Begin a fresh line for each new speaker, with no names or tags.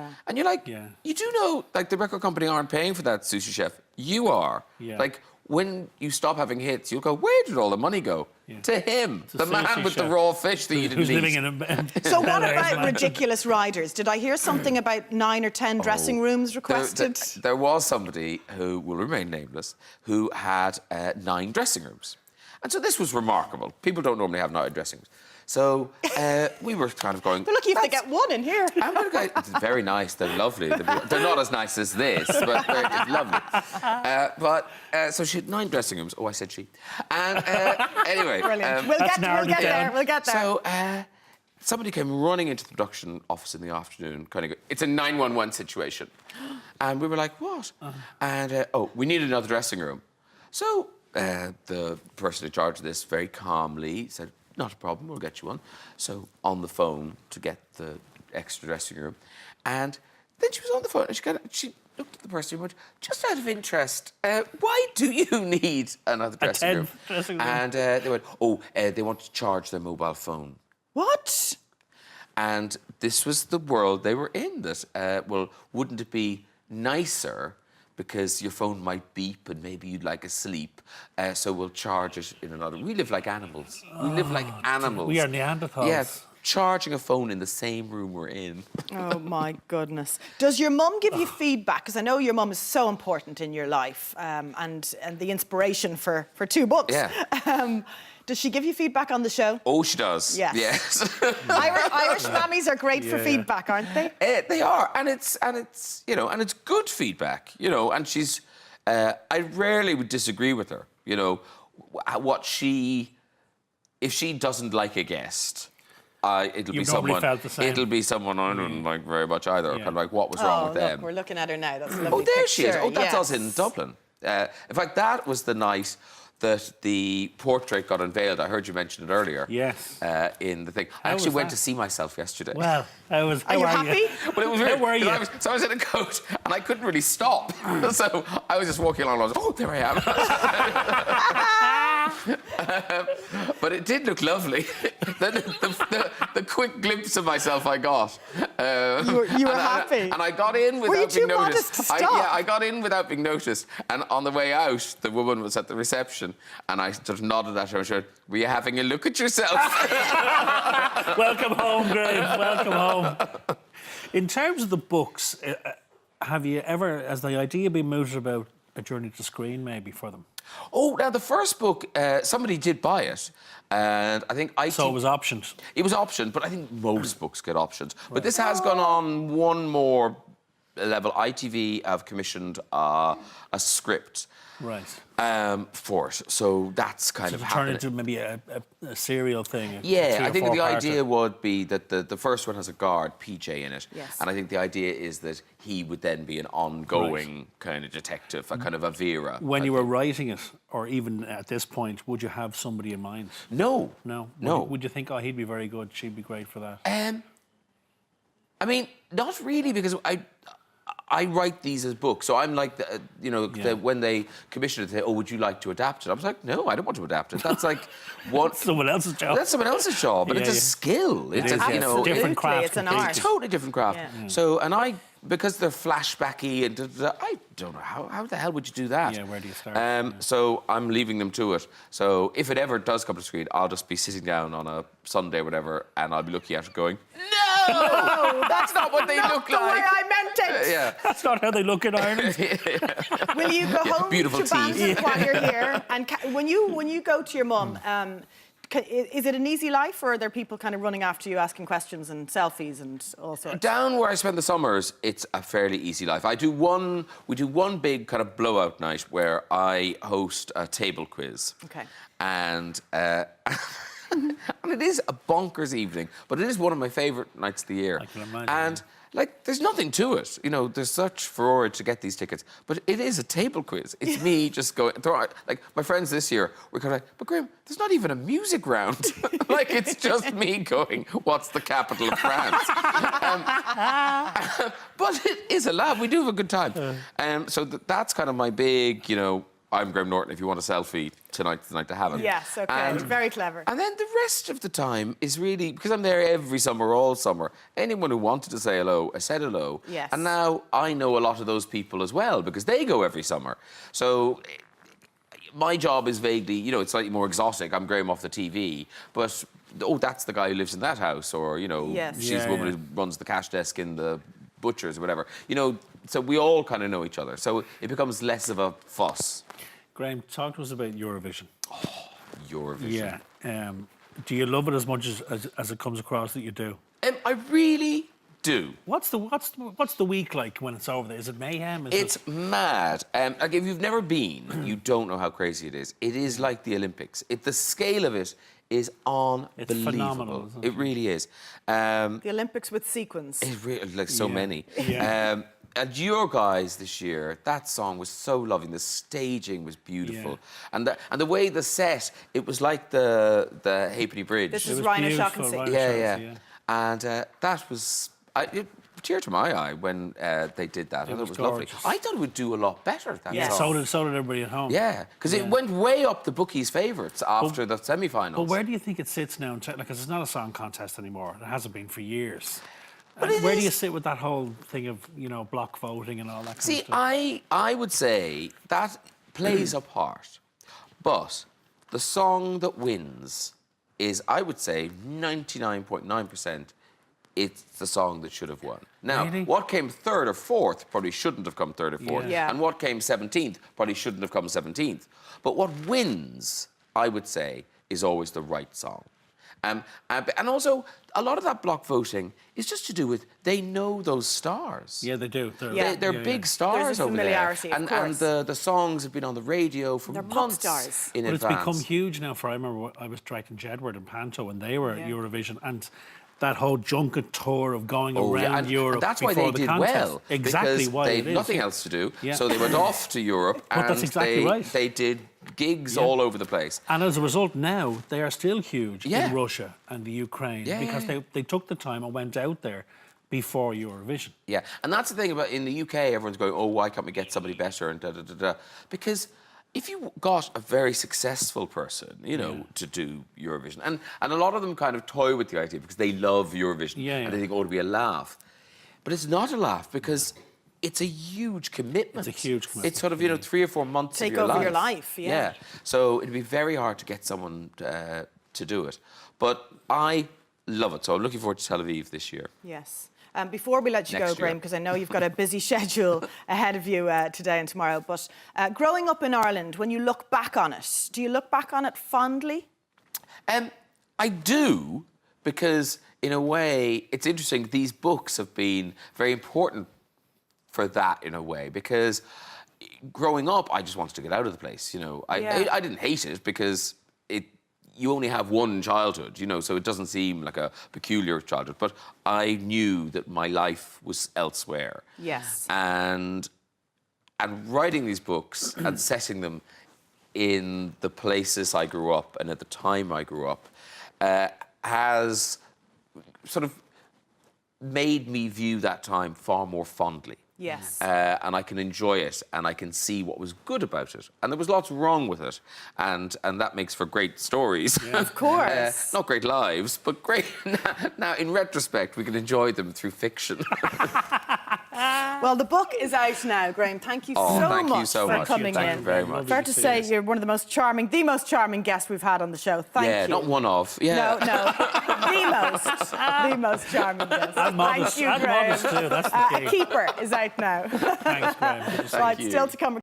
And you're like, you do know, like, the record company aren't paying for that sushi chef. You are.
Yeah.
Like, when you stop having hits, you'll go, where did all the money go? Yeah. To him, the man with the raw fish that you didn't eat.
Living in a
So what about ridiculous riders? Did I hear something about 9 or 10 dressing rooms requested?
There was somebody who will remain nameless who had 9 dressing rooms. And so this was remarkable. People don't normally have 9 dressing rooms. So we were kind of going...
They're lucky if they get one in here.
It's very nice. They're lovely. They're not as nice as this, but it's lovely. So she had 9 dressing rooms. Oh, I said she. And anyway...
Brilliant. We'll get there. We'll get there.
So somebody came running into the production office in the afternoon, kind of go, it's a 911 situation. And we were like, what? And, we need another dressing room. So the person in charge of this very calmly said, not a problem, we'll get you one. So on the phone to get the extra dressing room. And then she was on the phone and she looked at the person and went, just out of interest, why do you need another dressing room? And they went, they want to charge their mobile phone.
What?
And this was the world they were in, that, well, wouldn't it be nicer because your phone might beep and maybe you'd like a sleep, so we'll charge it in another... We live like animals. We live like animals.
We are Neanderthals.
Yeah, charging a phone in the same room we're in.
Oh, my goodness. Does your mum give you feedback? Because I know your mum is so important in your life and the inspiration for 2 books.
Yeah.
Does she give you feedback on the show?
Oh, she does.
Yes. Irish mammies are great for feedback, aren't they?
They are, and it's you know, and it's good feedback, you know. And she's, I rarely would disagree with her, you know. If she doesn't like a guest, it'll be someone.
Felt the same.
It'll be someone I don't like very much either. Kind of like, what was wrong with them?
We're looking at her now. That's a lovely
Oh, there
picture.
she is. Oh, that's us in Dublin. In fact, that was the night that the portrait got unveiled. I heard you mention it earlier.
Yes.
In the thing. I actually went to see myself yesterday.
Well, I was...
Are you happy?
But it was weird.
How were you?
So I was in a coat and I couldn't really stop. So I was just walking along and I was, oh, there I am. But it did look lovely. the quick glimpse of myself I got.
You were happy?
And I got in without being noticed.
Were you too modest to stop?
I got in without being noticed. And on the way out, the woman was at the reception and I sort of nodded at her and said, were you having a look at yourself?
Welcome home, Graham. Welcome home. In terms of the books, have you ever, has the idea been mooted about a journey to screen maybe for them?
Oh, now the first book, somebody did buy it, and I think
So it was optioned?
It was optioned, but I think most books get options. Right. But this has gone on one more level. ITV have commissioned a script.
Right.
For it. So that's kind of happening.
Turn into maybe a serial thing.
I think the idea would be that the first one has a guard, PJ, in it.
Yes.
And I think the idea is that he would then be an ongoing kind of detective, a kind of a Vera.
When you were writing it, or even at this point, would you have somebody in mind?
No.
No?
No.
Would you think, oh, he'd be very good, she'd be great for that?
I mean, not really, because I write these as books, so I'm like, when they commission it, they say, oh, would you like to adapt it? I was like, no, I don't want to adapt it. That's like what...
someone else's job.
That's someone else's job, but it's a skill.
It's a different craft.
It's an art.
It's a totally different craft.
Yeah.
So, and because they're flashbacky, and I don't know, how the hell would you do that?
Yeah, where do you start?
So I'm leaving them to it. So if it ever does come to screen, I'll just be sitting down on a Sunday or whatever, and I'll be looking at it going, no, that's not what they look like.
Not the way I meant it.
Yeah.
That's not how they look in Ireland.
Will you go home
beautiful
to Bantam
teeth.
while you're here? And when you go to your mum, is it an easy life, or are there people kind of running after you, asking questions and selfies and all sorts?
Down where I spend the summers, it's a fairly easy life. We do one big kind of blowout night where I host a table quiz.
Okay.
And and it is a bonkers evening, but it is one of my favourite nights of the year.
I can imagine.
And like, there's nothing to it. You know, there's such furore to get these tickets, but it is a table quiz. It's me just going, like, my friends this year were kind of like, but Graham, there's not even a music round. Like, it's just me going, what's the capital of France? But it is a laugh. We do have a good time. So that's kind of my big, you know, I'm Graham Norton. If you want a selfie, tonight's the night to have it.
Yes, okay, very clever.
And then the rest of the time is really, because I'm there every summer, all summer, anyone who wanted to say hello, I said hello.
Yes.
And now I know a lot of those people as well, because they go every summer. So my job is vaguely, you know, it's slightly more exotic. I'm Graham off the TV, but, oh, that's the guy who lives in that house, or, you know,
Yes.
she's the woman who runs the cash desk in the butchers or whatever. You know, so we all kind of know each other. So it becomes less of a fuss.
Graham, talk to us about Eurovision.
Eurovision.
Yeah. Do you love it as much as it comes across that you do?
I really do.
What's the week like when it's over there? Is it mayhem?
It's mad. Like if you've never been, you don't know how crazy it is. It is like the Olympics. The scale of it is unbelievable.
It's phenomenal, isn't it?
It really is.
The Olympics with sequins.
Like so many.
Yeah.
And your guys this year, that song was so lovely. The staging was beautiful, and the way the set, it was like the Halfpenny Bridge.
This
It
is
was
Rhino
beautiful,
Shock and
Rhino
Sea.
Yeah,
Shock,
yeah. And that was a tear to my eye when they did that. I thought it was lovely.
gorgeous.
I thought it would do a lot better. That
Yeah.
song.
So did everybody at home.
Yeah, because it went way up the bookies' favourites after the semi-finals.
But where do you think it sits now? Because it's not a song contest anymore. It hasn't been for years.
But
And
it
where do
is-
you sit with that whole thing of, you know, block voting and all that kind
See,
of stuff?
I would say that plays a part, but the song that wins is, I would say, 99.9%. It's the song that should have won. Now,
Really?
what came third or fourth probably shouldn't have come third or fourth.
Yeah.
And what came 17th probably shouldn't have come 17th. But what wins, I would say, is always the right song. And also, a lot of that block voting is just to do with they know those stars.
Yeah, they do.
Yeah.
They're big stars
There's a
over there.
familiarity, of
and
course.
the songs have been on the radio for
They're pop
months
stars.
in
But it's
advance.
become huge now. I remember I was striking Jedward and Panto, and they were at
Yeah.
Eurovision, and that whole junket tour of going
Oh, yeah,
around
and
Europe.
that's why
before
they
the
did
contest.
well.
Exactly
because
why
they
it
had
is.
nothing else to do.
Yeah.
So they went off to Europe
But
and
that's exactly right.
they did gigs
Yeah.
all over the place.
And as a result, now they are still huge
Yeah.
in Russia and the Ukraine
Yeah,
because
yeah.
they took the time and went out there before Eurovision.
Yeah, and that's the thing about in the UK, everyone's going, oh, why can't we get somebody better and da-da-da-da. Because if you got a very successful person, you know, to do Eurovision, and a lot of them kind of toy with the idea because they love Eurovision
Yeah, yeah.
and they think, oh, it'll be a laugh. But it's not a laugh because it's a huge commitment.
It's a huge commitment,
It's sort of, you know, 3 or 4 months
Take
of your
over
life.
your life, yeah.
So it'd be very hard to get someone to do it. But I love it. So I'm looking forward to Tel Aviv this year.
Yes. Before we let you
Next
go,
year.
Graham, because I know you've got a busy schedule ahead of you today and tomorrow, but growing up in Ireland, when you look back on it, do you look back on it fondly?
I do, because in a way, it's interesting. These books have been very important for that in a way, because growing up, I just wanted to get out of the place. You know,
Yeah.
I didn't hate it because you only have one childhood, you know, so it doesn't seem like a peculiar childhood. But I knew that my life was elsewhere.
Yes.
And writing these books and setting them in the places I grew up and at the time I grew up has sort of made me view that time far more fondly.
Yes.
And I can enjoy it, and I can see what was good about it. And there was lots wrong with it, and that makes for great stories.
Of course.
Not great lives, but great. Now, in retrospect, we can enjoy them through fiction.
Well, the book is out now, Graham. Thank you
Oh,
so
thank you
much
so
for
much.
coming
Thank
in.
you very much.
Fair to say, you're one of the most charming guests we've had on the show. Thank
Yeah,
you.
not one of. Yeah.
No, the most charming guest.
I'm modest,
Thank you,
I'm
Graham.
modest too, that's the key.
Keeper is out now.
Thanks, Graham. Good to see you.
Right,
you.
still to come.